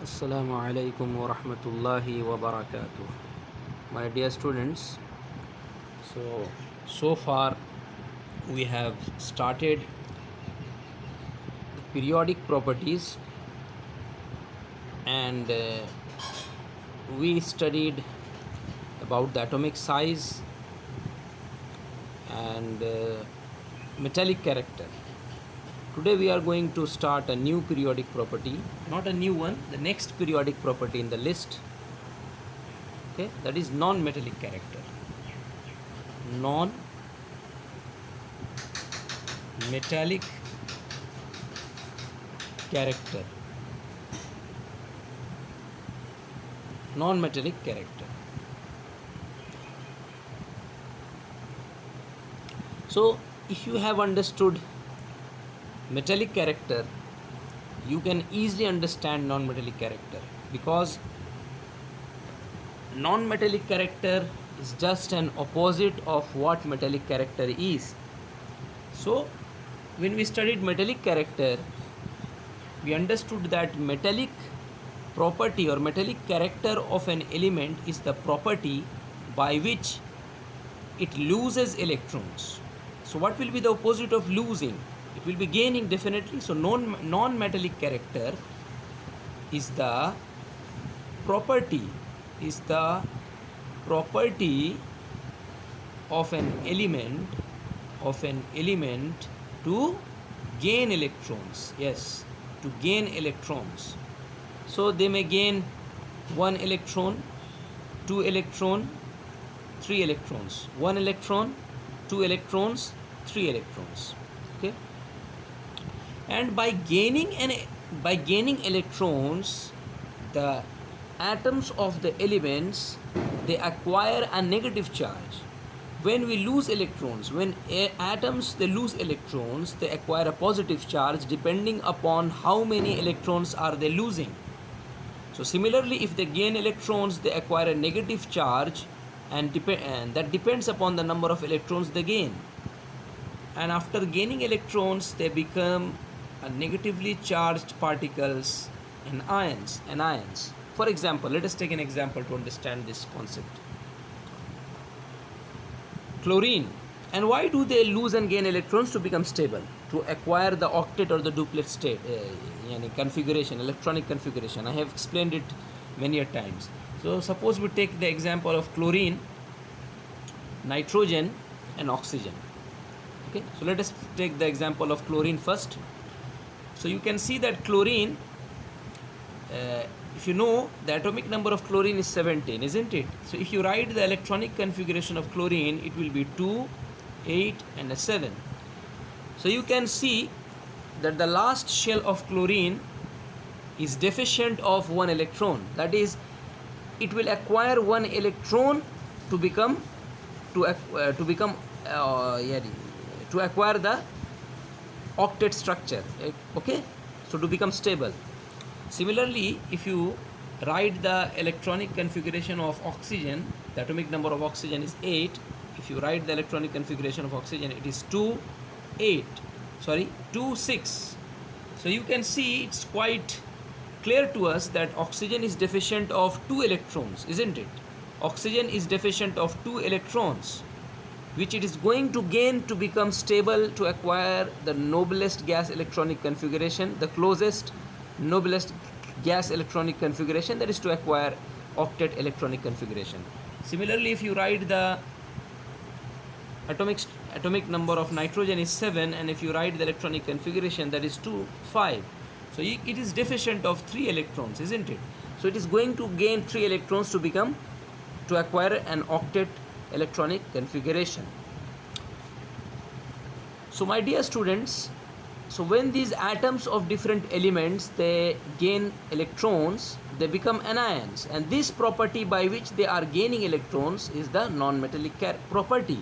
Assalamu alaikum wa rahmatullahi wa barakatuh. My dear students, so far we have started the periodic properties and we studied about the atomic size and metallic character. Today we are going to start a new periodic property, not a new one, the next periodic property in the list. Okay, that is non-metallic character. Non-metallic character. Non-metallic character. So, if you have understood metallic character, you can easily understand non-metallic character, because non-metallic character is just an opposite of what metallic character is. So, when we studied metallic character, we understood that metallic property or metallic character of an element is the property by which it loses electrons. So what will be the opposite of losing? It will be gaining, definitely. So non-metallic character is the property of an element to gain electrons. Yes, to gain electrons. So they may gain 1 electron, 2 electron, 3 electrons, 1 electron, 2 electrons, 3 electrons. Okay, and by gaining electrons, the atoms of the elements, they acquire a negative charge. When we lose electrons, when atoms they lose electrons, they acquire a positive charge depending upon how many electrons are they losing. So similarly, if they gain electrons, they acquire a negative charge, and that depends upon the number of electrons they gain. And after gaining electrons, they become a negatively charged particles and ions. For example, let us take an example to understand this concept. Chlorine. And why do they lose and gain electrons? To become stable, to acquire the octet or the duplet state configuration, electronic configuration. I have explained it many a times. So suppose we take the example of chlorine, nitrogen and oxygen. Okay, so let us take the example of chlorine first. So you can see that chlorine, if you know, the atomic number of chlorine is 17, isn't it? So if you write the electronic configuration of chlorine, it will be 2, 8 and a 7. So you can see that the last shell of chlorine is deficient of 1 electron. That is, it will acquire 1 electron to acquire the octet structure. Okay, so to become stable. Similarly, if you write the electronic configuration of oxygen, the atomic number of oxygen is 8. If you write the electronic configuration of oxygen, it is 2, 6. So you can see it's quite clear to us that oxygen is deficient of 2 electrons, isn't it? Oxygen is deficient of 2 electrons, which it is going to gain to become stable, to acquire the noblest gas electronic configuration, the closest noblest gas electronic configuration, that is to acquire octet electronic configuration. Similarly, if you write the atomic number of nitrogen is 7, and if you write the electronic configuration, that is 2, 5. So it is deficient of 3 electrons, isn't it? So it is going to gain 3 electrons to acquire an octet electronic configuration. So my dear students, so when these atoms of different elements, they gain electrons, they become anions, and this property by which they are gaining electrons is the non-metallic property.